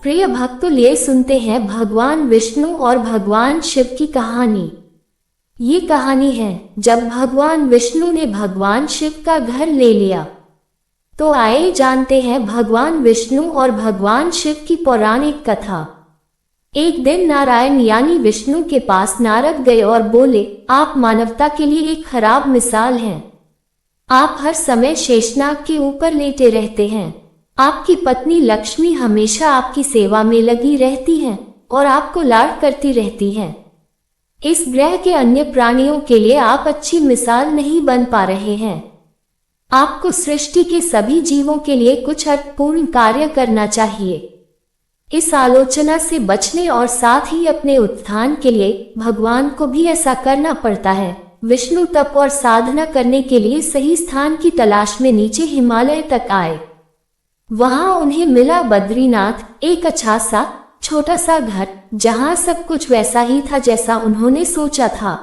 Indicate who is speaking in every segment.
Speaker 1: प्रिय भक्तों, लिए सुनते हैं भगवान विष्णु और भगवान शिव की कहानी। ये कहानी है जब भगवान विष्णु ने भगवान शिव का घर ले लिया। तो आइए जानते हैं भगवान विष्णु और भगवान शिव की पौराणिक कथा। एक दिन नारायण यानी विष्णु के पास नारद गए और बोले, आप मानवता के लिए एक खराब मिसाल हैं। आप हर समय शेषनाग के ऊपर लेटे रहते हैं। आपकी पत्नी लक्ष्मी हमेशा आपकी सेवा में लगी रहती हैं और आपको लाड करती रहती हैं। इस ग्रह के अन्य प्राणियों के लिए आप अच्छी मिसाल नहीं बन पा रहे हैं। आपको सृष्टि के सभी जीवों के लिए कुछ अर्थपूर्ण कार्य करना चाहिए। इस आलोचना से बचने और साथ ही अपने उत्थान के लिए भगवान को भी ऐसा करना पड़ता है। विष्णु तप और साधना करने के लिए सही स्थान की तलाश में नीचे हिमालय तक आए। वहां उन्हें मिला बद्रीनाथ, एक अच्छा सा छोटा सा घर, जहां सब कुछ वैसा ही था जैसा उन्होंने सोचा था।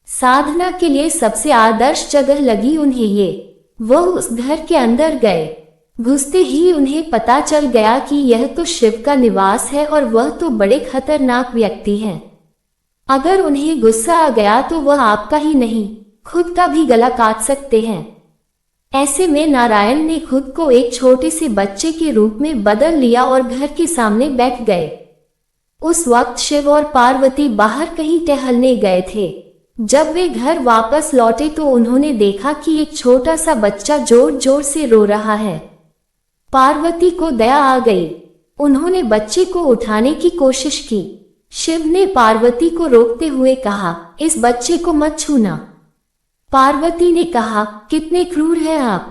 Speaker 1: साधना के लिए सबसे आदर्श जगह लगी उन्हें ये। वह उस घर के अंदर गए। घुसते ही उन्हें पता चल गया कि यह तो शिव का निवास है और वह तो बड़े खतरनाक व्यक्ति हैं। अगर उन्हें गुस्सा आ गया तो वह आपका ही नहीं, खुद का भी गला काट सकते हैं। ऐसे में नारायण ने खुद को एक छोटे से बच्चे के रूप में बदल लिया और घर के सामने बैठ गए। उस वक्त शिव और पार्वती बाहर कहीं टहलने गए थे। जब वे घर वापस लौटे तो उन्होंने देखा कि एक छोटा सा बच्चा जोर जोर से रो रहा है। पार्वती को दया आ गई। उन्होंने बच्चे को उठाने की कोशिश की। शिव ने पार्वती को रोकते हुए कहा, इस बच्चे को मत छूना। पार्वती ने कहा, कितने क्रूर हैं आप,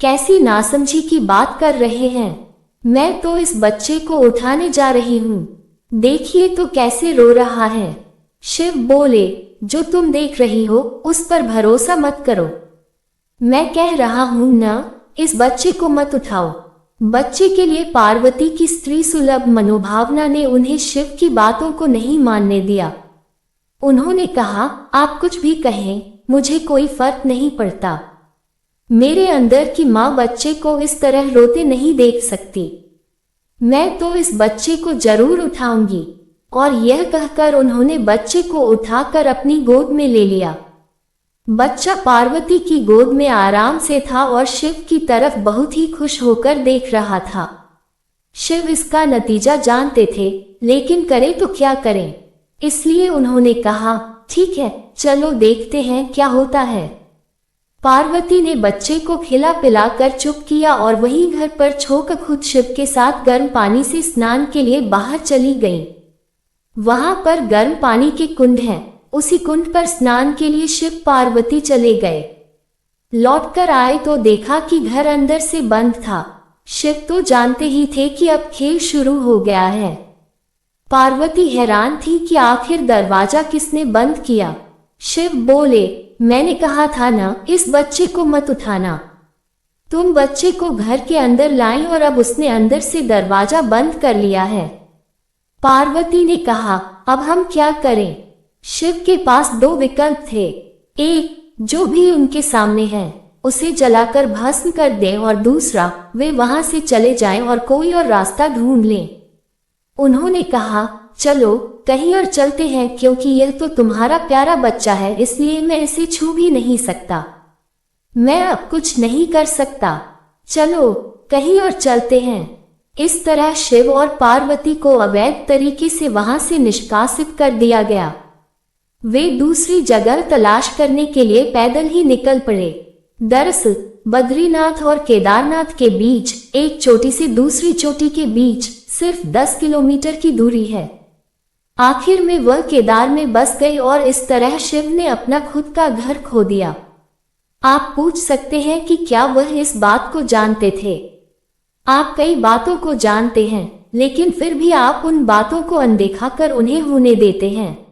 Speaker 1: कैसी नासमझी की बात कर रहे हैं। मैं तो इस बच्चे को उठाने जा रही हूँ, देखिए तो कैसे रो रहा है। शिव बोले, जो तुम देख रही हो उस पर भरोसा मत करो। मैं कह रहा हूँ ना, इस बच्चे को मत उठाओ। बच्चे के लिए पार्वती की स्त्री सुलभ मनोभावना ने उन्हें शिव की बातों को नहीं मानने दिया। उन्होंने कहा, आप कुछ भी कहें, मुझे कोई फर्क नहीं पड़ता। मेरे अंदर की माँ बच्चे को इस तरह रोते नहीं देख सकती। मैं तो इस बच्चे को जरूर उठाऊंगी। और यह कहकर उन्होंने बच्चे को उठाकर अपनी गोद में ले लिया। बच्चा पार्वती की गोद में आराम से था और शिव की तरफ बहुत ही खुश होकर देख रहा था। शिव इसका नतीजा जानते थे, लेकिन करें तो क्या करें, इसलिए उन्होंने कहा, ठीक है, चलो देखते हैं क्या होता है। पार्वती ने बच्चे को खिला पिलाकर चुप किया और वहीं घर पर छोकर खुद शिव के साथ गर्म पानी से स्नान के लिए बाहर चली गई। वहां पर गर्म पानी के कुंड हैं। उसी कुंड पर स्नान के लिए शिव पार्वती चले गए। लौटकर आए तो देखा कि घर अंदर से बंद था। शिव तो जानते ही थे कि अब खेल शुरू हो गया है। पार्वती हैरान थी कि आखिर दरवाजा किसने बंद किया। शिव बोले, मैंने कहा था ना, इस बच्चे को मत उठाना। तुम बच्चे को घर के अंदर लाई और अब उसने अंदर से दरवाजा बंद कर लिया है। पार्वती ने कहा, अब हम क्या करें। शिव के पास दो विकल्प थे। एक, जो भी उनके सामने है उसे जलाकर भस्म कर दें, और दूसरा, वे वहां से चले जाएं और कोई और रास्ता ढूंढ लें। उन्होंने कहा, चलो कहीं और चलते हैं, क्योंकि यह तो तुम्हारा प्यारा बच्चा है, इसलिए मैं इसे छू भी नहीं सकता। मैं अब कुछ नहीं कर सकता, चलो कहीं और चलते हैं। इस तरह शिव और पार्वती को अवैध तरीके से वहां से निष्कासित कर दिया गया। वे दूसरी जगह तलाश करने के लिए पैदल ही निकल पड़े। दरअसल बद्रीनाथ और केदारनाथ के बीच, एक चोटी से दूसरी चोटी के बीच सिर्फ 10 किलोमीटर की दूरी है। आखिर में वह केदार में बस गई और इस तरह शिव ने अपना खुद का घर खो दिया। आप पूछ सकते हैं कि क्या वह इस बात को जानते थे। आप कई बातों को जानते हैं, लेकिन फिर भी आप उन बातों को अनदेखा कर उन्हें होने देते हैं।